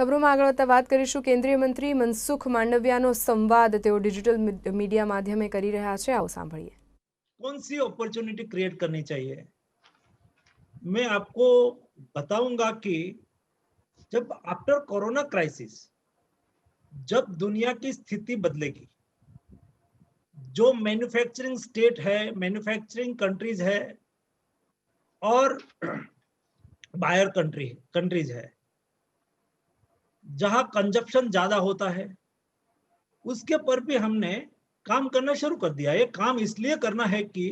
ખબરોમાં આગળ વધતા વાત કરીશું. કેન્દ્રીય મંત્રી મનસુખ માંડવિયાનો સંવાદ તેઓ ડિજિટલ મીડિયા માધ્યમે કરી રહ્યા છે. આવો સાંભળીએ. कौन सी अपॉर्चुनिटी क्रिएट करनी चाहिए? मैं आपको बताऊंगा कि जब आफ्टर कोरोना क्राइसिस, जब दुनिया की स्थिति बदलेगी, जो मैन्युफैक्चरिंग स्टेट है, मैन्युफैक्चरिंग कंट्रीज है और बायर कंट्रीज है, जहां कंजप्शन ज्यादा होता है, उसके पर भी हमने काम करना शुरू कर दिया. ये काम इसलिए करना है कि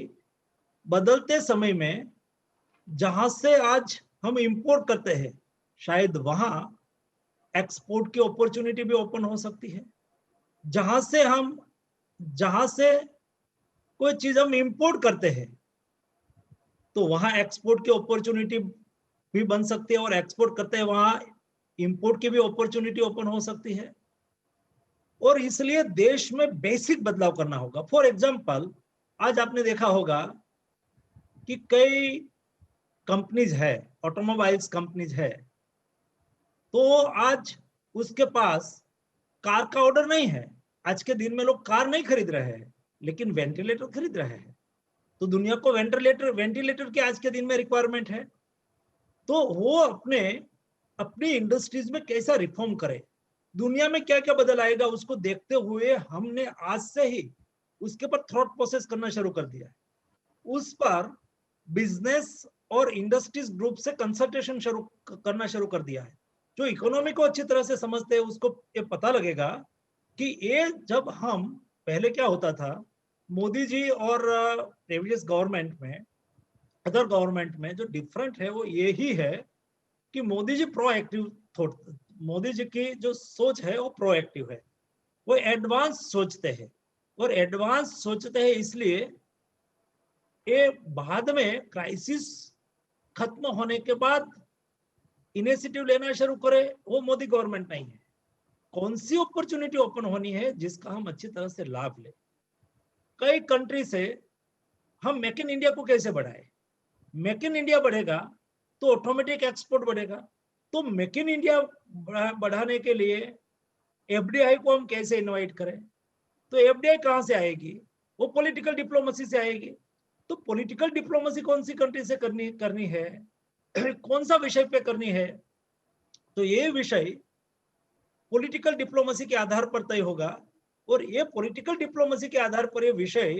बदलते समय में जहां से आज हम इंपोर्ट करते हैं, शायद वहां एक्सपोर्ट की अपॉर्चुनिटी भी ओपन हो सकती है. जहां से कोई चीज हम इंपोर्ट करते हैं तो वहां एक्सपोर्ट की अपॉर्चुनिटी भी बन सकती है, और एक्सपोर्ट करते हैं वहां इंपोर्ट की भी अपॉर्चुनिटी ओपन हो सकती है. और इसलिए देश में बेसिक बदलाव करना होगा. फॉर एग्जांपल, आज आपने देखा होगा कि कई कंपनीज है, ऑटोमोबाइल्स कंपनीज है, तो आज उसके पास कार का ऑर्डर नहीं है. आज के दिन में लोग कार नहीं खरीद रहे हैं, लेकिन वेंटिलेटर खरीद रहे हैं. तो दुनिया को वेंटिलेटर की आज के दिन में रिक्वायरमेंट है. तो वो अपनी इंडस्ट्रीज में कैसा रिफॉर्म करे, दुनिया में क्या क्या बदल आएगा, उसको देखते हुए हमने आज से ही उसके पर थॉट प्रोसेस करना शुरू कर दिया है. उस पर बिजनेस और इंडस्ट्रीज ग्रुप से कंसल्टेशन करना शुरू कर दिया है. जो इकोनॉमी को अच्छी तरह से समझते हैं उसको ये पता लगेगा कि ये जब हम पहले क्या होता था, मोदी जी और प्रीवियस गवर्नमेंट में, अदर गवर्नमेंट में जो डिफरेंट है वो ये ही है कि मोदी जी प्रोएक्टिव थॉट, मोदी जी की जो सोच है वो प्रोएक्टिव है. वो एडवांस सोचते हैं, और एडवांस सोचते हैं इसलिए ये बाद में क्राइसिस खत्म होने के बाद इनिशिएटिव लेना शुरू करे, वो मोदी गवर्नमेंट नहीं है. कौन सी अपॉर्चुनिटी ओपन होनी है जिसका हम अच्छी तरह से लाभ ले. कई कंट्री से हम मेक इन इंडिया को कैसे बढ़ाए. मेक इन इंडिया बढ़ेगा तो ऑटोमेटिक एक्सपोर्ट बढ़ेगा. तो मेक इन इंडिया बढ़ाने के लिए एफडीआई को हम कैसे इनवाइट करें. तो एफडीआई कहां से आएगी, वो पॉलिटिकल डिप्लोमेसी से आएगी. तो पॉलिटिकल डिप्लोमेसी कौन सी कंट्री से करनी है, कौन सा विषय पे करनी है, तो ये विषय पॉलिटिकल डिप्लोमेसी के आधार पर तय होगा. और ये पॉलिटिकल डिप्लोमेसी के आधार पर ये विषय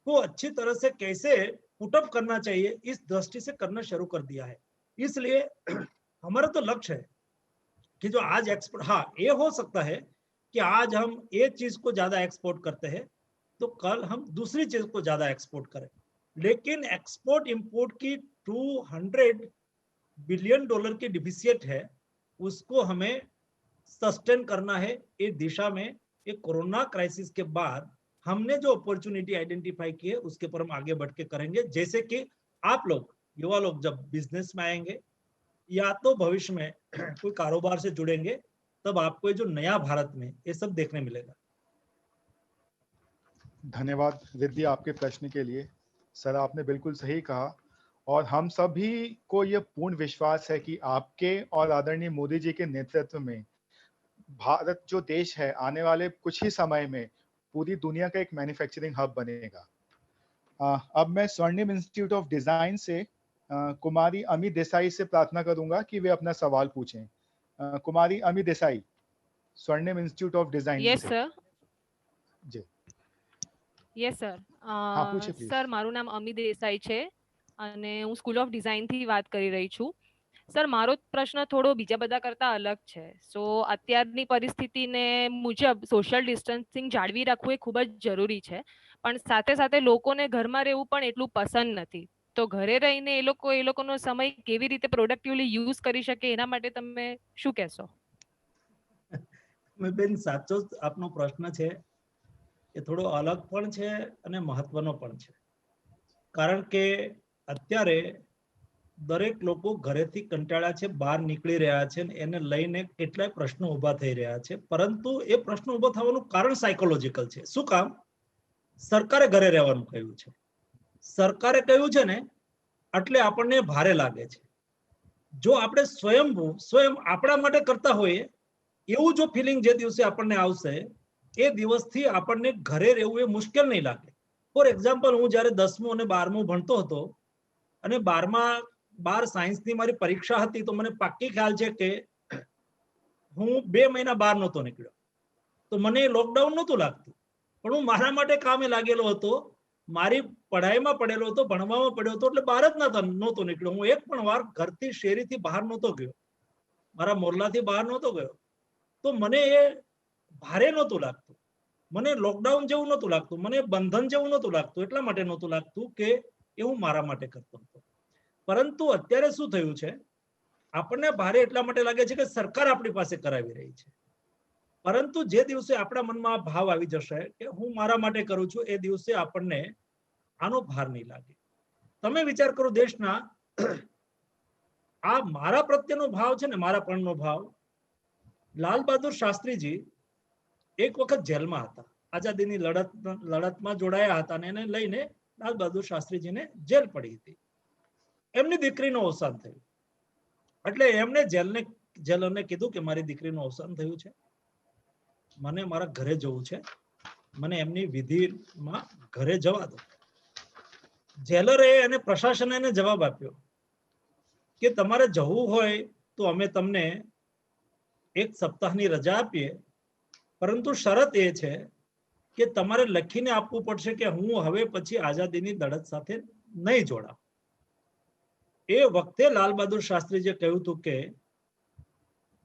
को अच्छी तरह से कैसे पुटअप करना चाहिए, इस दृष्टि से करना शुरू कर दिया है. इसलिए हमारा तो लक्ष्य है कि जो आज एक्सपोर्ट, हाँ ये हो सकता है कि आज हम एक चीज को ज्यादा एक्सपोर्ट करते हैं तो कल हम दूसरी चीज को ज्यादा एक्सपोर्ट करें. लेकिन एक्सपोर्ट इंपोर्ट की $200 बिलियन की डिफिसिट है, उसको हमें सस्टेन करना है. इस दिशा में एक कोरोना क्राइसिस के बाद हमने जो अपॉर्चुनिटी आइडेंटिफाई की है उसके पर हम आगे बढ़ के करेंगे. जैसे कि आप लोग युवा लोग जब बिजनेस में आएंगे या तो भविष्य में कोई कारोबार से जुड़ेंगे, तब आपको जो नया भारत में ये सब देखने मिलेगा. धन्यवाद रिद्धि आपके प्रश्न के लिए. सर आपने बिल्कुल सही कहा, और हम सभी को यह पूर्ण विश्वास है कि आपके और आदरणीय मोदी जी के नेतृत्व में भारत जो देश है आने वाले कुछ ही समय में पूरी दुनिया का एक मैन्युफैक्चरिंग हब बनेगा. अब मैं स्वर्णिम इंस्टीट्यूट ऑफ डिजाइन से कुमारी अमी देसाई से प्रार्थना करूंगा कि वे अपना सवाल पूछें. कुमारी Ami Desai, Swarnim institute of design. Yes sir. जी યસ સર. હા પૂછે પ્લીઝ. સર મારું નામ અમી દેસાઈ છે અને હું સ્કૂલ ઓફ ડિઝાઇનથી વાત કરી રહી છું. સર મારો પ્રશ્ન થોડો બીજા બધા કરતા અલગ છે. સો અત્યારની પરિસ્થિતિને મુજબ સોશિયલ ડિસ્ટન્સિંગ જાળવી રાખવું એ ખૂબ જ જરૂરી છે, પણ સાથે સાથે લોકોને ઘરમાં રહેવું પણ એટલું પસંદ નથી. તો ઘરે રહીને એ લોકોનો સમય કેવી રીતે પ્રોડક્ટિવલી યુઝ કરી શકે એના માટે તમે શું કહેશો? બેન સાચો આપનો પ્રશ્ન છે, એ થોડો અલગ પણ છે અને મહત્વનો પણ છે. કારણ કે અત્યારે દરેક લોકો ઘરેથી કંટાળ્યા છે, બહાર નીકળી રહ્યા છે, એને લઈને કેટલાય પ્રશ્નો ઊભા થઈ રહ્યા છે. પરંતુ એ પ્રશ્ન ઊભો થવાનું કારણ સાયકોલોજીકલ છે. શું કામ? સરકારે ઘરે રહેવાનું કહ્યું છે. સરકારે કહ્યું છે ને એટલે આપણને ભારે લાગે છે. જો આપણે સ્વયં આપણા માટે કરતા હોઈએ એવું જો ફિલિંગ જે દિવસે આપણને આવશે એ દિવસથી આપણને ઘરે રહેવું એ મુશ્કેલ નહીં લાગે. ફોર એક્ઝામ્પલ, હું જ્યારે 10મું અને 12મું ભણતો હતો અને 12 સાયન્સની મારી પરીક્ષા હતી, તો મને પાક્કી ખ્યાલ છે કે હું 2 મહિના બહાર નહોતો નીકળ્યો. તો મને લોકડાઉન નહોતું લાગતું, પણ હું મારા માટે કામે લાગેલો હતો, મારી પઢાઈમાં પડેલો હતો, ભણવામાં પડ્યો હતો, એટલે બહાર જ નહોતો નીકળ્યો. હું એક પણ વાર ઘરથી શેરીથી બહાર નહોતો ગયો, મારા મોરલાથી બહાર નહોતો ગયો. તો મને એ ભારે નહોતું લાગતું, મને લોકડાઉન જેવું નહોતું લાગતું, મને બંધન જેવું નહોતું લાગતું. એટલા માટે નહોતું લાગતું કે એ હું મારા માટે કરતો હતો. પરંતુ અત્યારે શું થયું છે, આપણને ભારે એટલા માટે લાગે છે કે સરકાર આપણી પાસે કરાવી રહી છે. પરંતુ જે દિવસે આપણા મનમાં આ ભાવ આવી જશે કે હું મારા માટે કરું છું, એ દિવસે આપણને આનો ભાર નહીં લાગે. તમે વિચાર કરો, દેશના આ મારા પ્રત્યેનો ભાવ છે ને, મારા પણનો ભાવ. લાલ બહાદુર શાસ્ત્રીજી એક વખત જેલમાં હતા, આઝાદીની લડતમાં જોડાયા હતા, અને એને લઈને લાલ બહાદુર શાસ્ત્રીજીને જેલ પડી હતી. એમની દીકરીનું અવસાન થયું, એટલે એમને જેલરને કીધું કે મારી દીકરીનું અવસાન થયું છે, મને મારા ઘરે જવું છે, મને એમની વિધિમાં ઘરે જવા દો. જેલરે અને પ્રશાસને એને જવાબ આપ્યો કે તમારે જવું હોય તો અમે તમને 1 સપ્તાહની રજા આપીએ, પરંતુ શરત એ છે કે તમારે લખીને આપવું પડશે કે હું હવે પછી આઝાદીની લડત સાથે નહીં જોડાઉં. એ વખતે લાલ બહાદુર શાસ્ત્રીજીએ કહ્યું હતું કે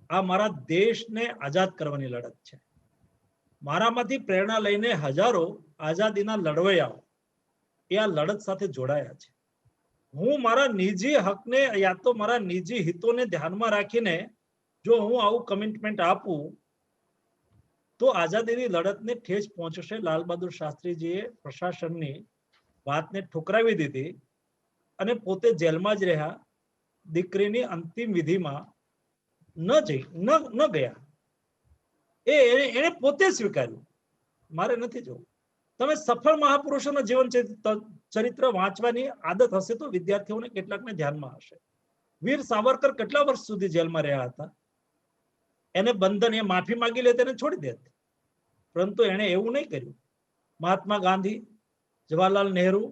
આ મારા દેશને આઝાદ કરવાની લડત છે. મારામાંથી પ્રેરણા લઈને હજારો આઝાદીના લડવૈયાઓ એ આ લડત સાથે જોડાયા છે. હું મારા નિજી હકને યા તો મારા નિજી હિતોને ધ્યાનમાં રાખીને જો હું આવું કમિટમેન્ટ આપું તો આઝાદીની લડતને ઠેસ પહોંચશે. લાલ બહાદુર શાસ્ત્રીજીએ પ્રશાસનની વાતને ઠુકરાવી દીધી અને પોતે જેલમાં જ રહ્યા, દીકરીની અંતિમ વિધિમાં ન ગયા. એને પોતે સ્વીકાર્યું, મારે નથી જવું. તમે સફળ મહાપુરુષોના જીવન ચરિત્ર વાંચવાની આદત હશે તો વિદ્યાર્થીઓને કેટલાકને ધ્યાનમાં હશે. વીર સાવરકર કેટલા વર્ષ સુધી જેલમાં રહ્યા હતા, એને બંધન, એ માફી માંગી લે તેને છોડી દેત, પરંતુ એને એવું નહીં કર્યું. મહાત્મા ગાંધી, જવાહરલાલ નહેરુ,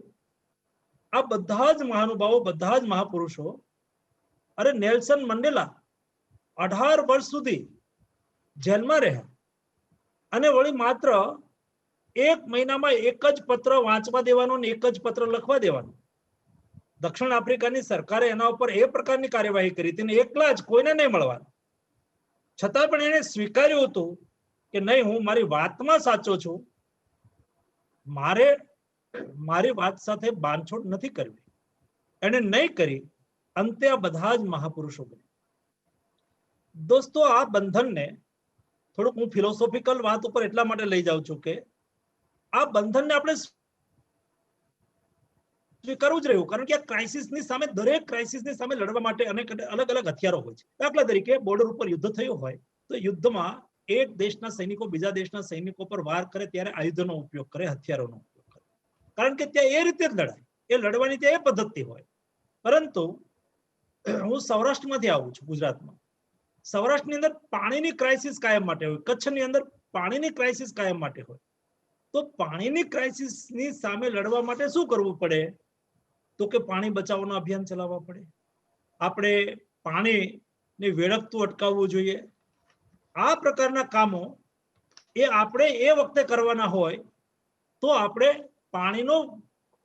આ બધા જ મહાનુભાવો, બધા જ મહાપુરુષો, અરે નેલ્સન મંડેલા 18 વર્ષ સુધી જેલમાં રહ્યા અને વળી માત્ર 1 મહિનામાં 1 જ પત્ર વાંચવા દેવાનો ને 1 જ પત્ર લખવા દેવાનો. દક્ષિણ આફ્રિકાની સરકારે એના ઉપર એ પ્રકારની કાર્યવાહી કરી હતી, એકલા જ, કોઈને નહીં મળવાનું. છતાં પણ એને સ્વીકાર્યું હતું કે નહીં, હું મારી વાતમાં સાચો છું, મારે મારી વાત સાથે બાંધછોડ નથી કરવી. એને નહીં કરી. અંતે આ બધા જ મહાપુરુષો બન્યા. દોસ્તો, આ બંધનને થોડુંક હું ફિલોસોફિકલ વાત ઉપર એટલા માટે લઈ જાઉં છું કે આ બંધનને આપણે સ્વીકારવું જ રહ્યું, કારણ કે આ ક્રાઇસિસની સામે, દરેક ક્રાઇસિસની સામે લડવા માટે અનેક અલગ અલગ હથિયારો હોય છે. દાખલા તરીકે બોર્ડર ઉપર યુદ્ધ થયું હોય તો યુદ્ધમાં એક દેશના સૈનિકો બીજા દેશના સૈનિકો પર વાર કરે ત્યારે આયુધોનો ઉપયોગ કરે, હથિયારોનો ઉપયોગ કરે, કારણ કે ત્યાં એ રીતે જ લડાય, એ લડવાની ત્યાં એ પદ્ધતિ હોય. પરંતુ હું સૌરાષ્ટ્રમાંથી આવું છું, ગુજરાતમાં. સૌરાષ્ટ્રની અંદર પાણીની ક્રાઇસિસ કાયમ માટે હોય, કચ્છની અંદર પાણીની ક્રાઇસિસ કાયમ માટે હોય. તો પાણીની ક્રાઇસિસની સામે લડવા માટે શું કરવું પડે? તો કે પાણી બચાવવાનું અભિયાન ચલાવવા પડે. આપણે પાણીને વેડફતું અટકાવવું જોઈએ. આ પ્રકારના કામો એ આપણે એ વખતે કરવાના હોય તો આપણે પાણીનો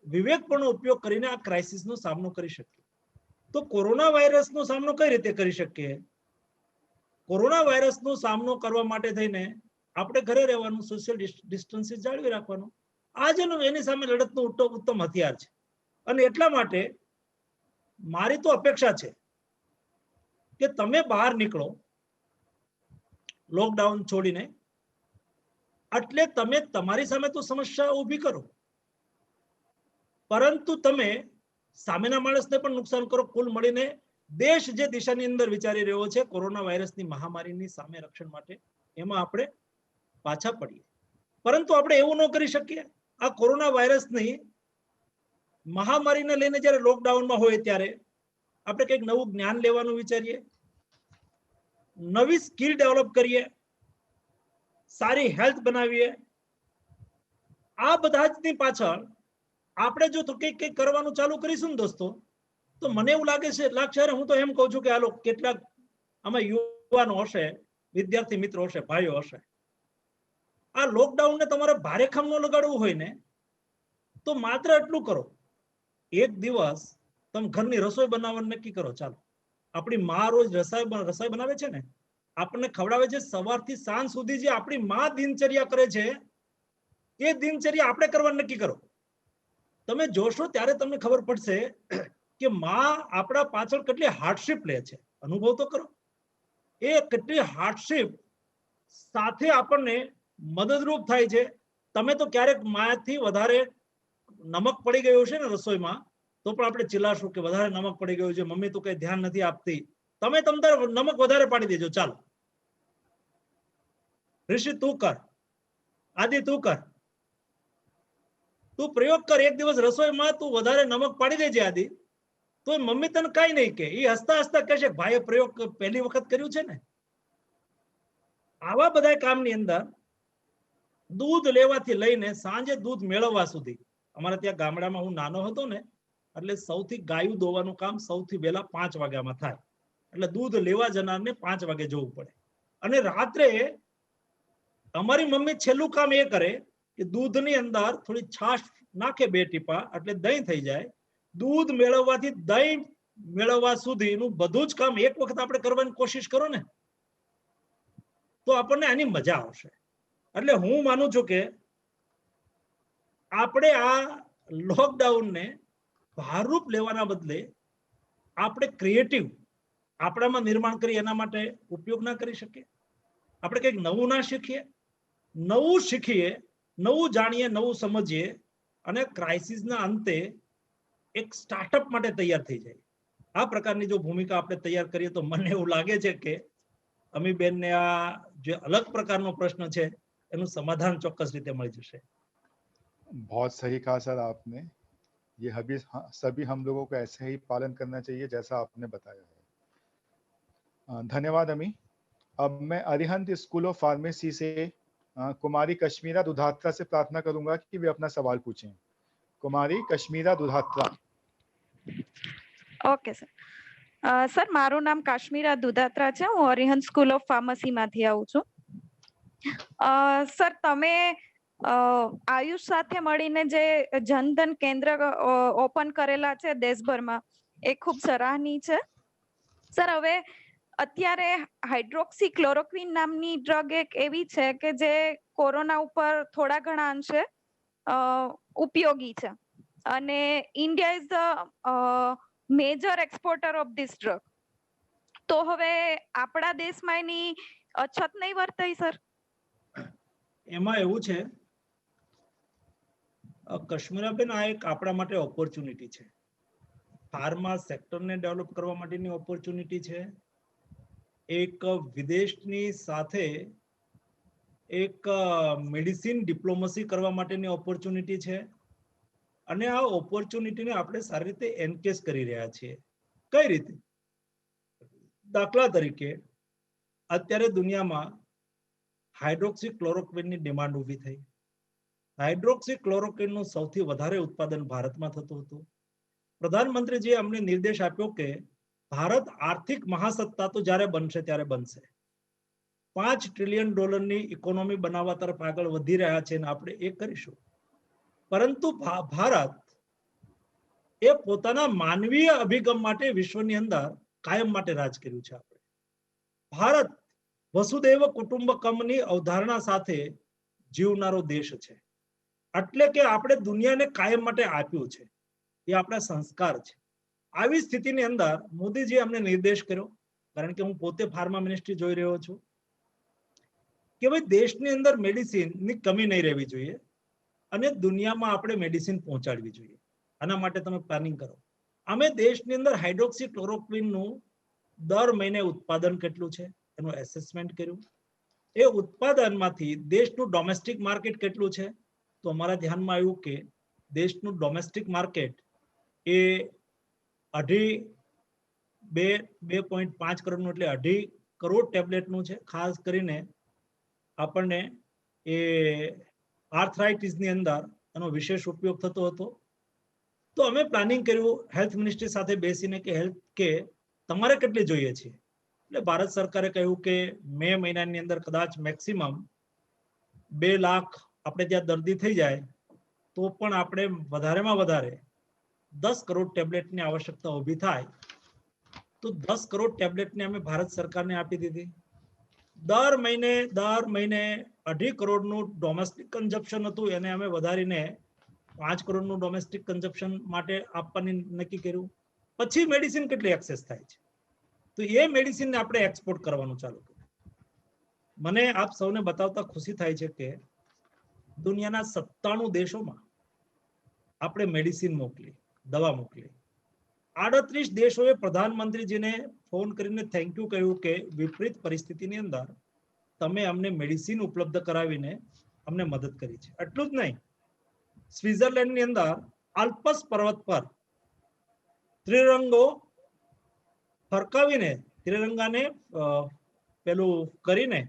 વિવેકપૂર્ણ ઉપયોગ કરીને આ ક્રાઇસિસનો સામનો કરી શકીએ. તો કોરોના વાયરસનો સામનો કઈ રીતે કરી શકીએ? કોરોના વાયરસનો સામનો કરવા માટે થઈને આપણે ઘરે રહેવાનું, સોશિયલ ડિસ્ટન્સિસ જાળવી રાખવાનું. આ જ એની સામે લડતનું ઉત્તમ હથિયાર છે. અને એટલા માટે મારી તો અપેક્ષા છે કે તમે બહાર નીકળો લોકડાઉન છોડીને, એટલે તમે તમારી સામે તો સમસ્યા ઊભી કરો, પરંતુ તમે સામેના માણસને પણ નુકસાન કરો. કુલ મળીને દેશ જે દિશાની અંદર વિચારી રહ્યો છે કોરોના વાયરસની મહામારીની સામે રક્ષણ માટે, એમાં આપણે પાછા પડીએ. પરંતુ આપણે એવું ન કરી શકીએ. આ કોરોના વાયરસની મહામારીને લઈને જ્યારે લોકડાઉનમાં હોય ત્યારે આપણે કંઈક નવું જ્ઞાન લેવાનું વિચારીએ, નવી સ્કિલ ડેવલપ કરીએ, સારી હેલ્થ બનાવીએ. આ બધા જ ની પાછળ આપણે જો કંઈક કરવાનું ચાલુ કરીશું ને દોસ્તો, તો મને એવું લાગશે હું તો એમ કહું છું કે આ લોકો કેટલાક આમાં યુવાનો હશે, વિદ્યાર્થી મિત્રો હશે, ભાઈઓ હશે, આ લોકડાઉન ને તમારે ભારે ખામ ન લગાડવું હોય ને તો માત્ર એટલું કરો, એક દિવસ તમે ઘરની રસોઈ બનાવવાનું નક્કી કરો. ચાલો, આપણી માં રોજ રસોઈ બનાવે છે ને, આપણને ખવડાવે છે, સવારથી સાંજ સુધી જે આપણી માં દિનચર્યા કરે છે એ દિનચર્યા આપણે કરવાનું નક્કી કરો. તમે જોશો ત્યારે તમને ખબર પડશે કે માં આપણા પાછળ કેટલી હાર્ડશિપ લે છે. અનુભવ તો કરો, એ કેટલી હાર્ડશિપ સાથે આપણને મદદરૂપ થાય છે. તમે તો ક્યારેક માથી વધારે નમક પડી ગયું છે ને રસોઈમાં તો પણ આપણે ચિલ્લાશું કે વધારે નમક પડી ગયું છે, મમ્મી તો કઈ ધ્યાન નથી આપતી. તમે નમક વધારે પાડી દેજો. ચાલો ઋષિ તું કર, આદિ તું કર, તું પ્રયોગ કર. એક દિવસ રસોઈમાં તું વધારે નમક પાડી દેજે આદિ, તો મમ્મી તને કઈ નહીં કે, એ હસતા હસતા કહેશે ભાઈએ પ્રયોગ પહેલી વખત કર્યું છે ને. આવા બધા કામની અંદર દૂધ લેવાથી લઈને સાંજે દૂધ મેળવવા સુધી, અમારા ત્યાં ગામડામાં હું નાનો હતો ને એટલે સૌથી ગાયું દોવાનું કામ સૌથી વહેલા 5 વાગ્યામાં થાય, એટલે દૂધ લેવા જનારને 5 વાગે જવું પડે. અને રાત્રે અમારી મમ્મી છેલ્લું કામ એ કરે કે દૂધની અંદર થોડી છાશ નાખે, 2 ટીપા, એટલે દહીં થઈ જાય. દૂધ મેળવવાથી દહીં મેળવવા સુધીનું બધું જ કામ એક વખત આપણે કરવાની કોશિશ કરો ને તો આપણને આની મજા આવશે. એટલે હું માનું છું કે આપણે આ લોકડાઉનને ભારરૂપ લેવાના બદલે આપણે ક્રિએટિવ આપણામાં નિર્માણ કરી એના માટે ઉપયોગ ના કરી શકીએ? આપણે કંઈક નવું ના શીખીએ? નવું શીખીએ, નવું જાણીએ, નવું સમજીએ અને ક્રાઇસિસના અંતે એક સ્ટાર્ટઅપ માટે તૈયાર થઈ જાય. આ પ્રકારની જો ભૂમિકા આપણે તૈયાર કરીએ તો મને એવું લાગે છે કે અમીબેનને આ જે અલગ પ્રકારનો પ્રશ્ન છે એનું સમાધાન ચોક્કસ રીતે મળી જશે. बहुत सही कहा सर आपने. ये सभी हम लोगों को ऐसे ही पालन करना चाहिए जैसा आपने बताया है. धन्यवाद अमी. अब मैं अरिहंत स्कूल ऑफ फार्मेसी से कुमारी कश्मीरा दुधात्रा से प्रार्थना करूंगा कि वे अपना सवाल पूछें. Kumari Kashmira Dudhatra. Okay sir. Sir મારું નામ કાશ્મીરા દુધાત્રા છે, હું અરિહંત સ્કૂલ ઓફ ફાર્મસીમાંથી આવું છું. સર તમે આયુષ સાથે મળીને જે જનધન કેન્દ્ર ઓપન કરેલા છે દેશભરમાં એ ખૂબ સરાહનીય છે. સર હવે અત્યારે હાઇડ્રોક્સી ક્લોરોક્વિન નામની ડ્રગ એક એવી છે કે જે કોરોના ઉપર થોડા ઘણા અંશે ઉપયોગી છે અને India is the major exporter of this drug. તો હવે આપણા દેશમાં એની અછત નહીં વર્તાય સર? એમાં એવું છે કશ્મીરાબેન, આ એક આપણા માટે ઓપોર્ચ્યુનિટી છે. ફાર્મા સેક્ટરને ડેવલપ કરવા માટેની ઓપોર્ચ્યુનિટી છે. એક વિદેશની સાથે એક મેડિસિન ડિપ્લોમસી કરવા માટેની ઓપોર્ચ્યુનિટી છે અને આ ઓપોર્ચ્યુનિટીને આપણે સારી રીતે એન્કેજ કરી રહ્યા છીએ. કઈ રીતે? દાખલા તરીકે અત્યારે દુનિયામાં હાઇડ્રોક્સી ક્લોરોક્વિનની ડિમાન્ડ ઊભી થઈ. હાઇડ્રોક્સી ક્લોરોક્વિનનું સૌથી વધારે ઉત્પાદન ભારતમાં થતું હતું. પ્રધાનમંત્રીજીએ અમને નિર્દેશ આપ્યો કે ભારત આર્થિક મહાસત્તા તો જ્યારે બનશે ત્યારે બનશે. $5 ટ્રિલિયન ઇકોનોમી બનાવવા તરફ આગળ વધી રહ્યા છે અને આપણે એ કરીશું. પરંતુ ભારત એ પોતાના માનવીય અભિગમ માટે વિશ્વની અંદર કાયમ માટે રાજ કર્યું છે. આપણે ભારત વસુદૈવ કુટુંબકમની અવધારણા સાથે જીવનારો દેશ છે. એટલે કે આપણે દુનિયાને કાયમ માટે આપ્યું છે, એ આપણા સંસ્કાર છે. આવી સ્થિતિની અંદર મોદીજીએ અમને નિર્દેશ કર્યો, કારણ કે હું પોતે ફાર્મા મિનિસ્ટ્રી જોઈ રહ્યો છું, કે ભાઈ દેશની અંદર મેડિસિનની કમી નહીં રહેવી જોઈએ અને દુનિયામાં આપણે મેડિસિન પહોંચાડવી જોઈએ. આના માટે તમે પ્લાનિંગ કરો. અમે દેશની અંદર હાઇડ્રોક્સી ક્લોરોક્વિનનું દર મહિને ઉત્પાદન કેટલું છે એનું એસેસમેન્ટ કર્યું. એ ઉત્પાદનમાંથી દેશનું ડોમેસ્ટિક માર્કેટ કેટલું છે તો અમારા ધ્યાનમાં આવ્યું કે દેશનું ડોમેસ્ટિક માર્કેટ એ 2.5 કરોડનું, એટલે 2.5 કરોડ ટેબ્લેટનું છે. ખાસ કરીને આપણને એ આર્થરાઇટિસની અંદર એનો વિશેષ ઉપયોગ થતો હતો. તો અમે પ્લાનિંગ કર્યું હેલ્થ મિનિસ્ટ્રી સાથે બેસીને કે તમારે કેટલી જોઈએ છે. એટલે ભારત સરકારે કહ્યું કે મે મહિનાની અંદર કદાચ મેક્સિમમ 2 લાખ આપણે ત્યાં દર્દી થઈ જાય તો પણ આપણે વધારેમાં વધારે 10 કરોડ ટેબ્લેટની આવશ્યકતા ઊભી થાય. તો 10 કરોડ ટેબ્લેટને અમે ભારત સરકારને આપી દીધી. દર મહિને 2.5 કરોડનું ડોમેસ્ટિક કન્ઝપ્શન હતું, એને અમે વધારીને 5 કરોડનું ડોમેસ્ટિક કન્ઝપ્શન માટે આપવાની નક્કી કર્યું. પછી મેડિસિન કેટલી એક્સેસ થાય છે તો એ મેડિસિનને આપણે એક્સપોર્ટ કરવાનું ચાલુ કર્યું. મને આપ સૌને બતાવતા ખુશી થાય છે કે દુનિયાના 97 દેશોમાં આપણે મેડિસિન મોકલી, દવા મોકલી. 38 દેશોએ પ્રધાનમંત્રીજીને ફોન કરીને થેન્ક યુ કહ્યું કે વિપરીત પરિસ્થિતિની અંદર તમે અમને મેડિસિન ઉપલબ્ધ કરાવીને અમને મદદ કરી છે. એટલું જ નહીં, સ્વિટ્ઝરલેન્ડની અંદર આલ્પ્સ પર્વત પર ત્રિરંગો ફરકાવીને, ત્રિરંગાને પેલું કરીને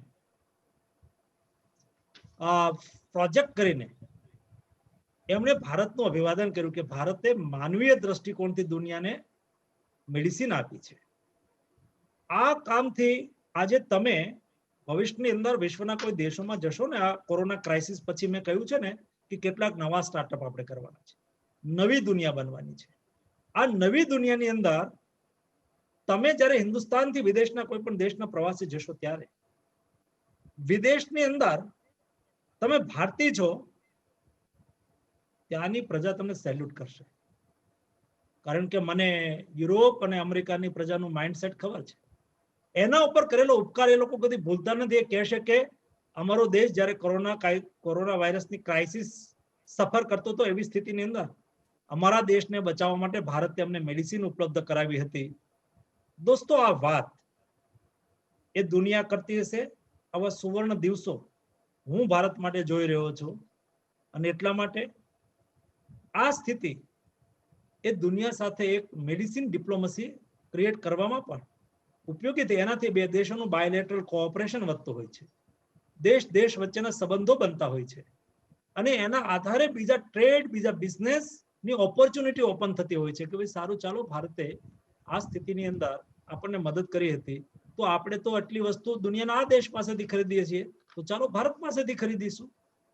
પ્રોજેક્ટ કરીને એમણે ભારતનું અભિવાદન કર્યું કે ભારતે માનવીય દ્રષ્ટિકોણથી દુનિયાને મેડિસિન આપી છે. આ કામથી આજે તમે ભવિષ્યની અંદર વિશ્વના કોઈ દેશોમાં જશો ને, આ કોરોના ક્રાઇસિસ પછી મેં કહ્યું છે ને કે કેટલાક નવા સ્ટાર્ટઅપ આપણે કરવાના છે, નવી દુનિયા બનવાની છે. આ નવી દુનિયાની અંદર તમે જ્યારે હિન્દુસ્તાનથી વિદેશના કોઈ પણ દેશના પ્રવાસે જશો ત્યારે વિદેશની અંદર તમે ભારતીય છો, ત્યાંની પ્રજા તમને સેલ્યુટ કરશે. કારણ કે મને યુરોપ અને અમેરિકાની પ્રજાનું માઇન્ડસેટ ખબર છે. એના ઉપર કરેલો ઉપકાર એ લોકો કદી ભૂલતા નથી. એ કહેશે કે અમારો દેશ જ્યારે કોરોના વાયરસની ક્રાઇસિસ સફર કરતો હતો એવી સ્થિતિની અંદર અમારા દેશને બચાવવા માટે ભારતે અમને મેડિસિન ઉપલબ્ધ કરાવી હતી. દોસ્તો, આ વાત એ દુનિયા કરતી હશે. આવા સુવર્ણ દિવસો હું ભારત માટે જોઈ રહ્યો છું અને એટલા માટે આ સ્થિતિ એ દુનિયા સાથે એક મેડિસિન ડિપ્લોમસી ક્રિએટ કરવામાં પણ ઉપયોગી થઈ. એનાથી બે દેશોનું બાયલેટરલ કોઓપરેશન વધતું હોય છે, દેશ વચ્ચેના સંબંધો બનતા હોય છે અને એના આધારે બીજા ટ્રેડ, બીજા બિઝનેસની ઓપોર્ચ્યુનિટી ઓપન થતી હોય છે કે ભાઈ સારું, ચાલો ભારતે આ સ્થિતિની અંદર આપણને મદદ કરી હતી તો આપણે તો આટલી વસ્તુ દુનિયાના આ દેશ પાસેથી ખરીદીએ છીએ તો ચાલો ભારત પાસેથી ખરીદીશું.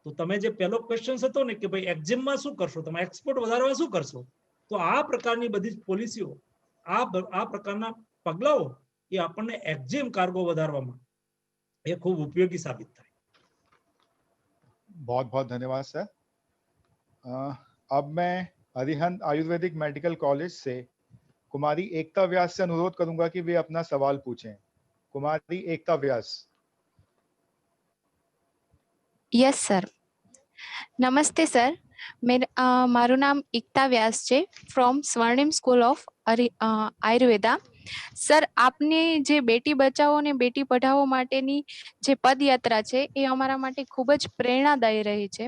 તો તમે જે પહેલો ક્વેશ્ચન હતો ને કે ભાઈ એક્ઝિમમાં શું કરશો, તમે એક્સપોર્ટ વધારવા શું કરશો, તો આ પ્રકારની બધી પોલિસીઓ, આ પ્રકારના પગલાઓ એ આપણને એક્ઝિમ કાર્ગો વધારવામાં એ ખૂબ ઉપયોગી સાબિત થાય. बहुत बहुत धन्यवाद सर. अब मैं अरिहंत आयुर्वेदिक मेडिकल कॉलेज से कुमारी एकता व्यास से अनुरोध करूंगा कि वे अपना सवाल पूछें. कुमारी एकता व्यास. Yes sir. नमस्ते सर. મારું નામ એકતા વ્યાસ છે from Swarnim school of Ayurveda. Sir, આપની જે બેટી બચાવો ને બેટી પઢાઓ માટેની જે પદયાત્રા છે એ અમારા માટે ખૂબ જ પ્રેરણાદાયી રહી છે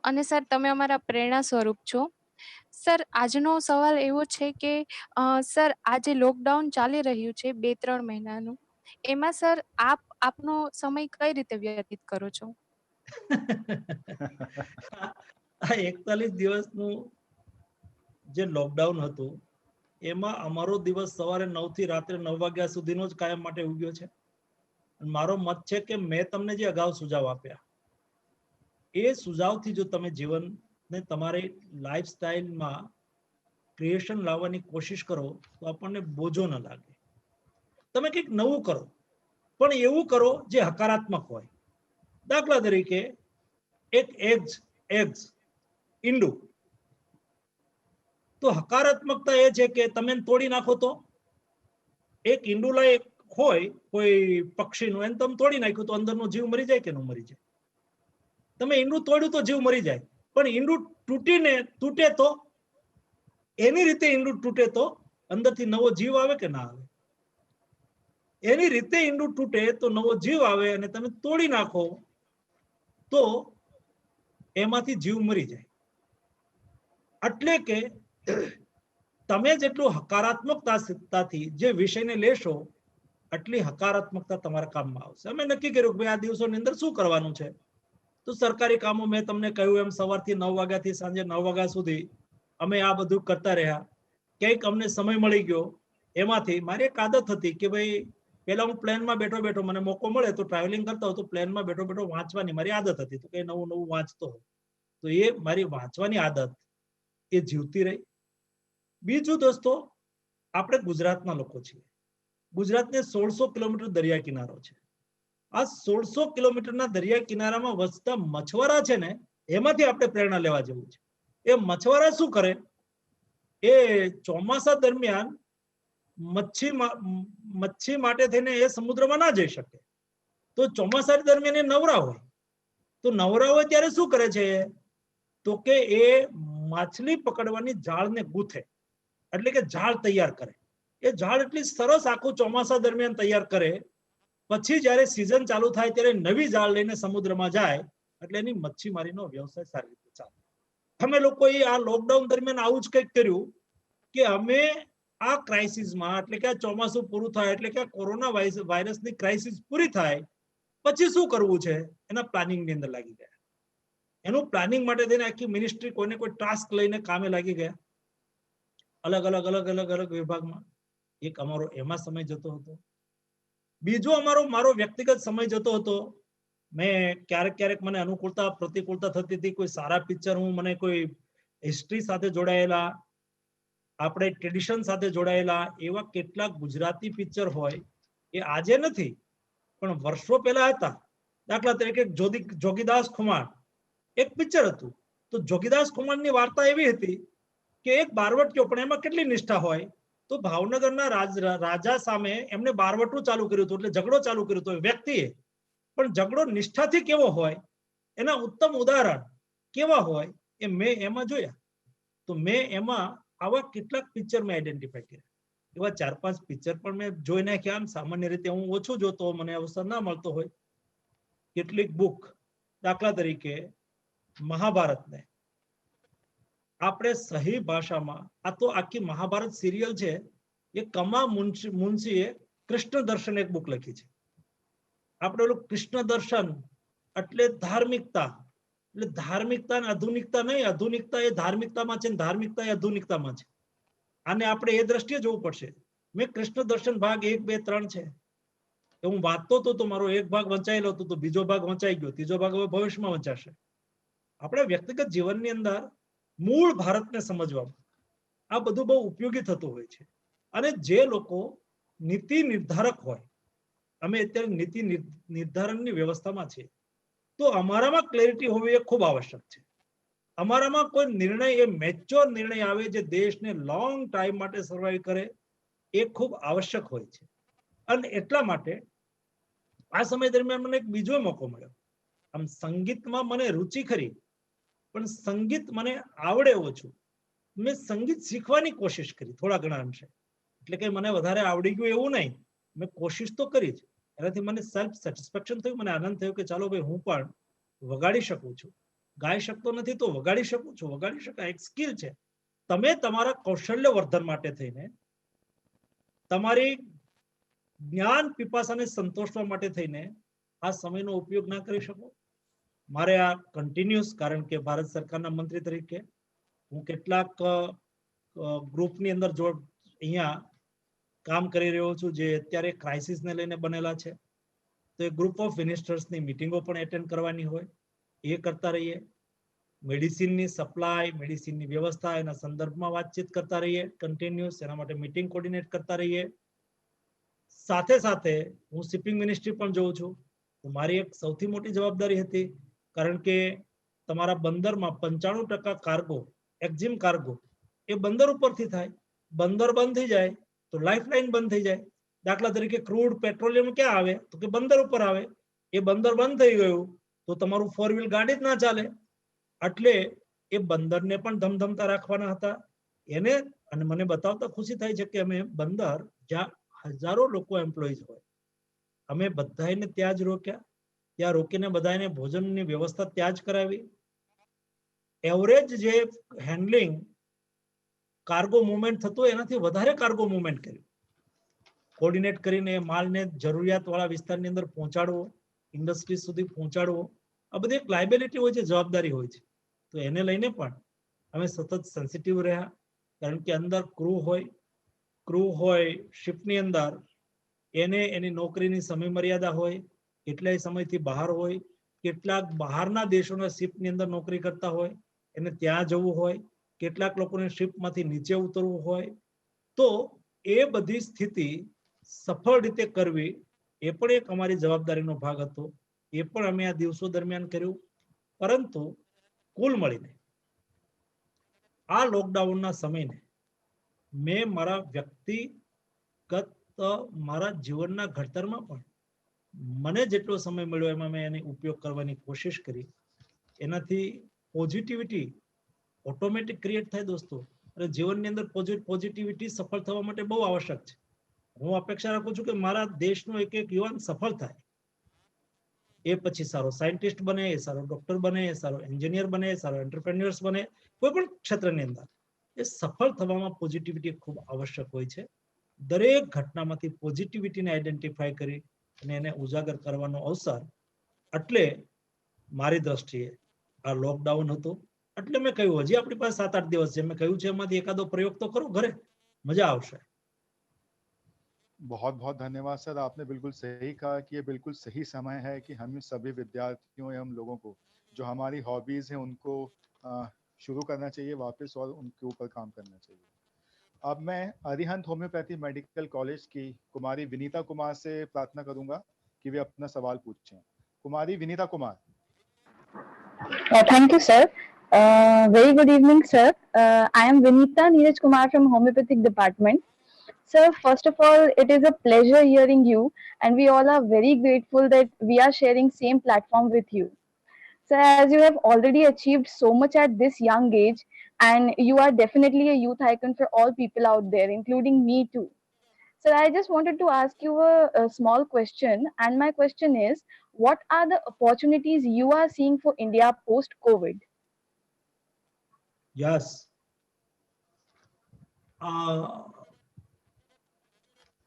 અને સર તમે અમારા પ્રેરણા સ્વરૂપ છો. સર, આજનો સવાલ એવો છે કે સર આ જે લોકડાઉન ચાલી રહ્યું છે 2-3 મહિનાનું, એમાં સર આપનો સમય કઈ રીતે વ્યતીત કરો છો? આ 41 દિવસનું જે લોકડાઉન હતું એમાં અમારો દિવસ સવારે 9 થી રાત્રે 9 વાગ્યા સુધીનો જ કાયમ માટે ઉગ્યો છે. મારો મત છે કે મેં તમને જે અગાઉ સુઝાવ આપ્યા એ સુઝાવથી જો તમે જીવનને તમારી લાઈફસ્ટાઈલમાં ક્રિએશન લાવવાની કોશિશ કરો તો આપણને બોજો ન લાગે. તમે કંઈક નવું કરો, પણ એવું કરો જે હકારાત્મક હોય. દાખલા તરીકે એક એગ્સ ઈંડું, તો હકારાત્મકતા એ છે કે તમે તોડી નાખો તો એક ઈંડુલા એક હોય કોઈ પક્ષીનું, એને તમે તોડી નાખ્યું તો અંદરનો જીવ મરી જાય કે ન મરી જાય? તમે ઈંડું તોડ્યું તો જીવ મરી જાય, પણ ઈંડું તૂટે તો એની રીતે ઈંડું તૂટે તો અંદરથી નવો જીવ આવે કે ના આવે? એની રીતે ઈંડું તૂટે તો નવો જીવ આવે અને તમે તોડી નાખો તો એમાંથી જીવ મરી જાય. એટલે કે તમે જેટલું હકારાત્મકતાથી જે વિષયને લેશો એટલી હકારાત્મકતા તમારા કામમાં આવશે. અમે નક્કી કર્યું કે ભાઈ આ દિવસોની અંદર શું કરવાનું છે, તો સરકારી કામો મેં તમને કહ્યું એમ સવારથી 9 વાગ્યાથી સાંજે 9 વાગ્યા સુધી અમે આ બધું કરતા રહ્યા. ક્યાંક અમને સમય મળી ગયો એમાંથી મારી એક આદત હતી કે ભાઈ પહેલા હું પ્લેનમાં બેઠો બેઠો મને મોકો મળે તો ટ્રાવેલિંગ કરતા હોય તો પ્લેનમાં બેઠો બેઠો વાંચવાની મારી આદત હતી. તો કઈ નવું નવું વાંચતો હોય તો એ મારી વાંચવાની આદત એ જીવતી રહી. બીજું દોસ્તો, આપણે ગુજરાતના લોકો છીએ. ગુજરાતને 1600 કિલોમીટર દરિયા કિનારો છે. આ 1600 કિલોમીટરના દરિયા કિનારામાં વસતા મછવારા છે ને, એમાંથી આપણે પ્રેરણા લેવા જેવું છે. એ મછવારા શું કરે, એ ચોમાસા દરમિયાન મચ્છી માટે થઈને એ સમુદ્રમાં ના જઈ શકે. તો ચોમાસા દરમિયાન એ નવરા હોય, તો નવરા હોય ત્યારે શું કરે છે, તો કે એ માછલી પકડવાની જાળને ગૂંથે, એટલે કે જાળ તૈયાર કરે. એ જાળ એટલી સરસ આખું ચોમાસા દરમિયાન તૈયાર કરે, પછી જ્યારે સિઝન ચાલુ થાય ત્યારે નવી જાળ લઈને સમુદ્રમાં જાય, એટલે એની મચ્છીમારીનો વ્યવસાય સારી રીતે ચાલે. અમે લોકોએ આ લોકડાઉન દરમિયાન આવું જ કંઈક કર્યું કે અમે આ ક્રાઇસિસમાં, એટલે કે આ ચોમાસું પૂરું થાય, એટલે કે આ કોરોના વાયરસની ક્રાઇસિસ પૂરી થાય પછી શું કરવું છે એના પ્લાનિંગની અંદર લાગી ગયા. એનું પ્લાનિંગ માટે થઈને આખી મિનિસ્ટ્રી કોઈને કોઈ ટાસ્ક લઈને કામે લાગી ગયા, અલગ અલગ વિભાગમાં. એક અમારો એમાં સમય જતો હતો. બીજો મારો વ્યક્તિગત સમય જતો હતો. મેં ક્યારેક મને અનુકૂળતા પ્રતિકૂળતા થતી હતી. કોઈ સારા પિક્ચર, મને કોઈ હિસ્ટ્રી સાથે જોડાયેલા, આપણે ટ્રેડિશન સાથે જોડાયેલા એવા કેટલાક ગુજરાતી પિક્ચર હોય, એ આજે નથી પણ વર્ષો પહેલા હતા. દાખલા તરીકે જોગીદાસ ખુમાણ એક પિક્ચર હતું. તો જોગીદાસ ખુમાણની વાર્તા એવી હતી કે એક બારવટીયો, પણ એમાં કેટલી નિષ્ઠા હોય, તો ભાવનગરના રાજા સામે એમને બારવટું ચાલુ કર્યું હતું, એટલે ઝઘડો ચાલુ કર્યો હતો વ્યક્તિએ. પણ ઝઘડો નિષ્ઠાથી કેવો હોય, એના ઉત્તમ ઉદાહરણ કેવા હોય, એ મેં એમાં જોયા. તો મેં એમાં આવા કેટલાક પિક્ચર મેં આઈડેન્ટિફાઈ કર્યા. એવા 4-5 પિક્ચર પણ મેં જોઈ નાખ્યા. આમ સામાન્ય રીતે હું ઓછું જોતો, મને અવસર ના મળતો હોય. કેટલીક બુક, દાખલા તરીકે મહાભારતને આપણે સહી ભાષામાં, આ તો આખી મહાભારત સિરિયલ છે, એ કમા મુનશીએ કૃષ્ણ દર્શન એક બુક લખી છે. આપણે ઓલું કૃષ્ણ દર્શન એટલે ધાર્મિકતા, એટલે ધાર્મિકતા અને આધુનિકતા નહીં, આધુનિકતા એ ધાર્મિકતામાં છે, ધાર્મિકતા એ આધુનિકતામાં છે. આને આપણે એ દ્રષ્ટિએ જોવું પડશે. મેં કૃષ્ણ દર્શન ભાગ 1, 2, 3 છે એ હું વાંચતો હતો, તો મારો એક ભાગ વંચાયેલો હતો, તો બીજો ભાગ વંચાઈ ગયો, ત્રીજો ભાગ હવે ભવિષ્યમાં વંચાશે. આપણે વ્યક્તિગત જીવનની અંદર મૂળ ભારતને સમજવામાં આ બધું બહુ ઉપયોગી થતું હોય છે. અને જે લોકો નીતિ નિર્ધારક હોય, અમે અત્યારે નીતિ નિર્ધારણની વ્યવસ્થામાં છીએ, તો અમારામાં ક્લેરિટી હોવી એ ખૂબ આવશ્યક છે. અમારામાં કોઈ નિર્ણય એ મેચ્યોર નિર્ણય આવે જે દેશને લોંગ ટાઈમ માટે સર્વાઈવ કરે, એ ખૂબ આવશ્યક હોય છે. અને એટલા માટે આ સમય દરમિયાન મને એક બીજો મોકો મળ્યો. આમ સંગીતમાં મને રુચિ ખરી, પણ સંગીત મને આવડે ઓછું. મેં સંગીત શીખવાની કોશિશ કરી થોડા ઘણા અંશે, એટલે કે મને વધારે આવડી ગયું એવું નહીં, મેં કોશિશ તો કરી જ. એનાથી મને સેલ્ફ સેટિસ્ફેક્શન થયું, મને આનંદ થયો કે ચાલો ભાઈ હું પણ વગાડી શકું છું. ગાઈ શકતો નથી તો વગાડી શકું છું, વગાડી શકાય, એક સ્કિલ છે. તમે તમારા કૌશલ્ય વર્ધન માટે થઈને, તમારી જ્ઞાન પીપાસાને સંતોષવા માટે થઈને આ સમયનો ઉપયોગ ના કરી શકો. મારે આ કન્ટિન્યુઅસ, કારણ કે ભારત સરકારના મંત્રી તરીકે હું કેટલાક ગ્રુપની અંદર અહીંયા કામ કરી રહ્યો છું, જે અત્યારે ક્રાઇસિસને લઈને બનેલા છે. તો એ ગ્રુપ ઓફ મિનિસ્ટર્સની મિટિંગો પણ એટેન્ડ કરવાની હોય, એ કરતા રહીએ. મેડિસિનની સપ્લાય, મેડિસિનની વ્યવસ્થા, એના સંદર્ભમાં વાતચીત કરતા રહીએ કન્ટિન્યુઅસ. એના માટે મિટિંગ કોર્ડિનેટ કરતા રહીએ. સાથે સાથે હું શિપિંગ મિનિસ્ટ્રી પણ જોઉં છું. તો મારી એક સૌથી મોટી જવાબદારી હતી, કારણ કે તમારા બંદરમાં 95% કાર્ગો, એક્ઝિમ કાર્ગો એ બંદર ઉપરથી થાય. બંદર બંધ થઈ જાય તો લાઇફલાઇન બંધ થઈ જાય. દાખલા તરીકે ક્રૂડ પેટ્રોલિયમ ક્યાં આવે, તો કે બંદર ઉપર આવે. એ બંદર બંધ થઈ ગયું તો તમારું 4 વ્હીલ ગાડી જ ના ચાલે. એટલે એ બંદરને પણ ધમધમતા રાખવાના હતા એને. અને મને બતાવતા ખુશી થાય છે કે અમે બંદર, જ્યાં હજારો લોકો એમ્પ્લોઈઝ હોય, અમે બધાને ત્યાં જ રોક્યા. ત્યાં રોકીને બધાને ભોજનની વ્યવસ્થા ત્યાં જ કરાવી. એવરેજ જે હેન્ડલિંગ કાર્ગો મુવમેન્ટ થતું એનાથી વધારે કાર્ગો મુવમેન્ટ કર્યું. કોર્ડિનેટ કરીને માલને જરૂરિયાત વાળા વિસ્તારની અંદર પહોંચાડવો, ઇન્ડસ્ટ્રી સુધી પહોંચાડવો, આ બધી એક લાયબિલિટી હોય છે, જવાબદારી હોય છે. તો એને લઈને પણ અમે સતત સેન્સિટિવ રહ્યા, કારણ કે અંદર ક્રૂ હોય શિપની અંદર, એને એની નોકરીની સમય મર્યાદા હોય, કેટલાય સમયથી બહાર હોય, કેટલાક બહારના દેશોના શિપની અંદર નોકરી કરતા હોય, એને ત્યાં જવું હોય, કેટલાક લોકોને શિપમાંથી નીચે ઉતરવું હોય. તો એ બધી સ્થિતિ સફળ રીતે કરવી એ પણ એક અમારી જવાબદારીનો ભાગ હતો. એ પણ અમે આ દિવસો દરમિયાન કર્યું. પરંતુ કુલ મળીને આ લોકડાઉનના સમયને મેં મારા વ્યક્તિગત મારા જીવનના ઘડતરમાં પણ મને જેટલો સમય મળ્યો એમાં મેં એનો ઉપયોગ કરવાની કોશિશ કરી. એનાથી પોઝિટિવિટી ઓટોમેટિક ક્રિએટ થાય દોસ્તો. અને જીવનની અંદર પોઝિટિવિટી સફળ થવા માટે બહુ આવશ્યક છે. હું અપેક્ષા રાખું છું કે મારા દેશનો એક યુવાન સફળ થાય. એ પછી સારો સાયન્ટિસ્ટ બને, એ સારો ડોક્ટર બને, એ સારો એન્જિનિયર બને, એ સારો એન્ટરપ્રેન્યોર્સ બને, કોઈ પણ ક્ષેત્રની અંદર એ સફળ થવામાં પોઝિટિવિટી ખૂબ આવશ્યક હોય છે. દરેક ઘટનામાંથી પોઝિટિવિટીને આઈડેન્ટિફાય કરી અને એને ઉજાગર કરવાનો અવસર એટલે મારી દ્રષ્ટિએ આ લોકડાઉન હતું. એટલે મેં કહ્યું હજી આપણી પાસે 7-8 દિવસ છે. મેં કહ્યું છે એમાંથી એકાદો પ્રયોગ તો કરો ઘરે, મજા આવશે. बहुत बहुत धन्यवाद सर, आपने बिल्कुल सही कहा कि ये बिल्कुल सही समय है कि हम सभी विद्यार्थियों एवं लोगों को जो हमारी हॉबीज हैं उनको शुरू करना चाहिए वापस और उनके ऊपर काम करना चाहिए. अब मैं अरिहंत होम्योपैथी मेडिकल कॉलेज की कुमारी विनीता कुमार से प्रार्थना करूंगा कि वे अपना सवाल पूछें. Kumari Vinita Kumar. Thank you, sir. Very good evening, sir. I am Vinita Neeraj Kumar from Homeopathic Department. Sir, first of all, it is a pleasure hearing you, and we all are very grateful that we are sharing same platform with you. Sir, as you have already achieved so much at this young age, and you are definitely a youth icon for all people out there, including me too. Sir, I just wanted to ask you a small question, and my question is, what are the opportunities you are seeing for India post-COVID? Yes.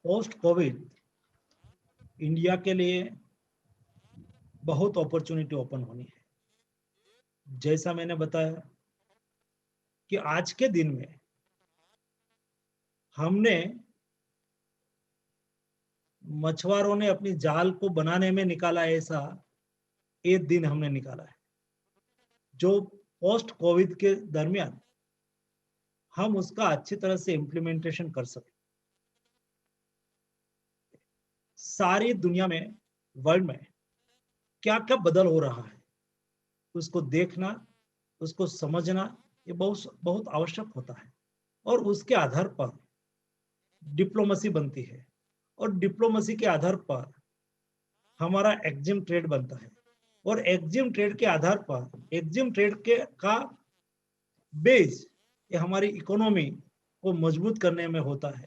Post Covid India के लिए बहुत opportunity open होनी है. जैसा मैंने बताया कि आज के दिन में हमने मछुआरों ने अपनी जाल को बनाने में निकाला, ऐसा एक दिन हमने निकाला है जो पोस्ट कोविड के दरमियान हम उसका अच्छी तरह से इम्प्लीमेंटेशन कर सके. सारी दुनिया में, वर्ल्ड में क्या क्या बदल हो रहा है उसको देखना, उसको समझना ये बहुत आवश्यक होता है. और उसके आधार पर डिप्लोमेसी बनती है, और डिप्लोमेसी के आधार पर हमारा एक्जिम ट्रेड बनता है, और एक्जिम ट्रेड के आधार पर एक्जिम ट्रेड के का बेस ये हमारी इकोनॉमी को मजबूत करने में होता है.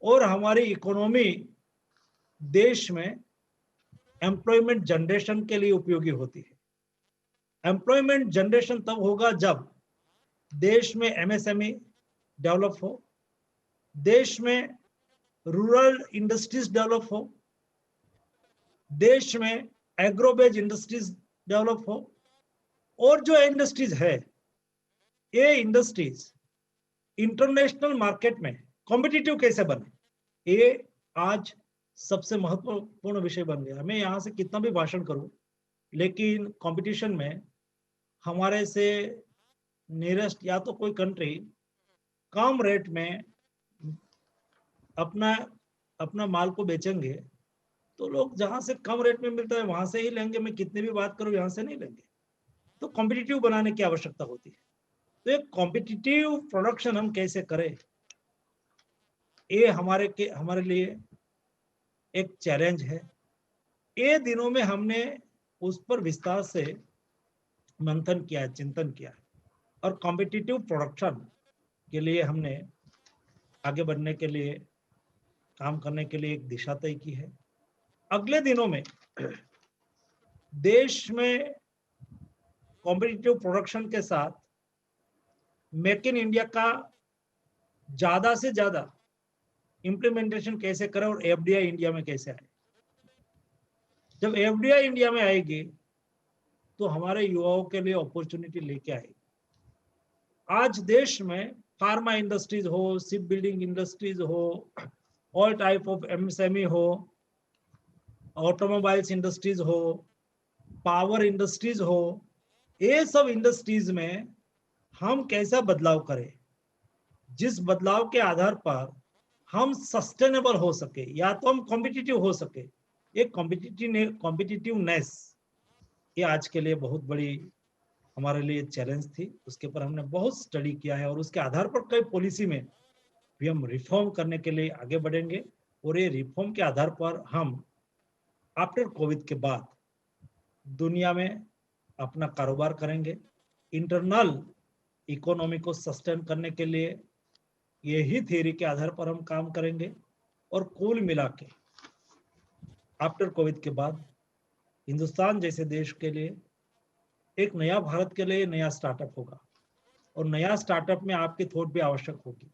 और हमारी इकोनॉमी देश में एम्प्लॉयमेंट जनरेशन के लिए उपयोगी होती है. एम्प्लॉयमेंट जनरेशन तब होगा जब देश में एमएसएमई डेवलप हो, देश में रूरल इंडस्ट्रीज डेवलप हो, देश में एग्रोबेज इंडस्ट्रीज डेवलप हो. और जो इंडस्ट्रीज है ये इंडस्ट्रीज इंटरनेशनल मार्केट में कॉम्पिटिटिव कैसे बने, ये आज सबसे महत्वपूर्ण विषय बन गया. मैं यहाँ से कितना भी भाषण करूं, लेकिन कंपटीशन में हमारे से नियरेस्ट या तो कोई कंट्री कम रेट में अपना माल को बेचेंगे तो लोग जहां से कम रेट में मिलता है वहां से ही लेंगे. मैं कितनी भी बात करूं यहाँ से नहीं लेंगे. तो कॉम्पिटिटिव बनाने की आवश्यकता होती है. तो एक कॉम्पिटिटिव प्रोडक्शन हम कैसे करें, ये हमारे लिए एक चैलेंज है. ये दिनों में हमने उस पर विस्तार से मंथन किया है, चिंतन किया है, और कॉम्पिटिटिव प्रोडक्शन के लिए हमने आगे बढ़ने के लिए, काम करने के लिए एक दिशा तय की है. अगले दिनों में देश में कॉम्पिटिटिव प्रोडक्शन के साथ मेक इन इंडिया का ज्यादा से ज्यादा इम्प्लीमेंटेशन कैसे करें और एफडीआई इंडिया में कैसे आए. जब एफडीआई इंडिया में आएगी तो हमारे युवाओं के लिए अपॉर्चुनिटी लेके आई। आज देश में फार्मा इंडस्ट्रीज हो, शिप बिल्डिंग इंडस्ट्रीज हो, ऑल टाइप ऑफ एमएसएमई हो, ऑटोमोबाइल्स इंडस्ट्रीज हो, पावर इंडस्ट्रीज हो, ये सब इंडस्ट्रीज में हम कैसा बदलाव करें जिस बदलाव के आधार पर हम सस्टेनेबल हो सके या तो हम कॉम्पिटिटिव हो सके। ये कॉम्पिटिटिवनेस ये आज के लिए बहुत बड़ी हमारे लिए चैलेंज थी। उसके ऊपर हमने बहुत स्टडी किया है और उसके आधार पर कई पॉलिसी में भी हम रिफॉर्म करने के लिए आगे बढ़ेंगे और ये रिफॉर्म के आधार पर हम आफ्टर कोविड के बाद दुनिया में अपना कारोबार करेंगे। इंटरनल इकोनॉमी को सस्टेन करने के लिए यही थ्योरी के आधार पर हम काम करेंगे और कुल मिला के आफ्टर कोविड के बाद हिंदुस्तान जैसे देश के लिए एक नया भारत के लिए नया स्टार्टअप होगा और नया स्टार्टअप में आपकी थॉट भी आवश्यक होगी।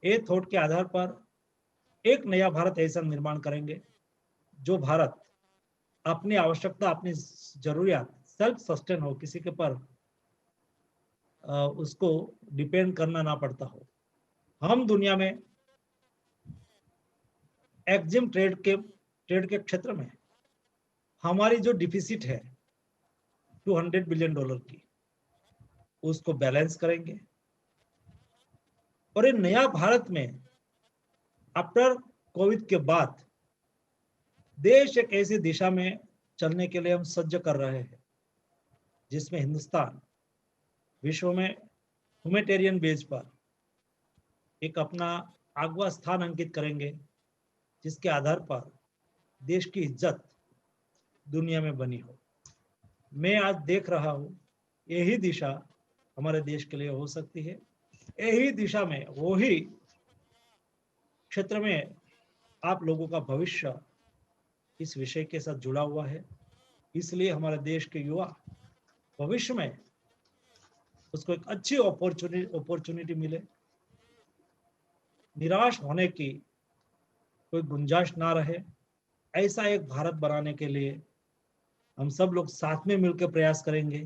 ये थॉट के आधार पर एक नया भारत ऐसा निर्माण करेंगे जो भारत अपनी आवश्यकता, अपनी जरूरियात सेल्फ सस्टेन हो, किसी के पर उसको डिपेंड करना ना पड़ता हो। हम दुनिया में एक्जिम ट्रेड के क्षेत्र में हमारी जो डिफिसिट है $200 बिलियन की, उसको बैलेंस करेंगे और ये नया भारत में आफ्टर कोविड के बाद देश एक ऐसी दिशा में चलने के लिए हम सज्ज कर रहे हैं जिसमें हिंदुस्तान विश्व में ह्यूमैनिटेरियन बेस पर एक अपना आगवा स्थान अंकित करेंगे, जिसके आधार पर देश की इज्जत दुनिया में बनी हो। मैं आज देख रहा हूँ यही दिशा हमारे देश के लिए हो सकती है। यही दिशा में वही क्षेत्र में आप लोगों का भविष्य इस विषय के साथ जुड़ा हुआ है। इसलिए हमारे देश के युवा भविष्य में उसको एक अच्छी अपॉर्चुनिटी मिले, निराश होने की कोई गुंजाइश ना रहे। ऐसा एक भारत बनाने के लिए हम सब लोग साथ में मिलकर प्रयास करेंगे।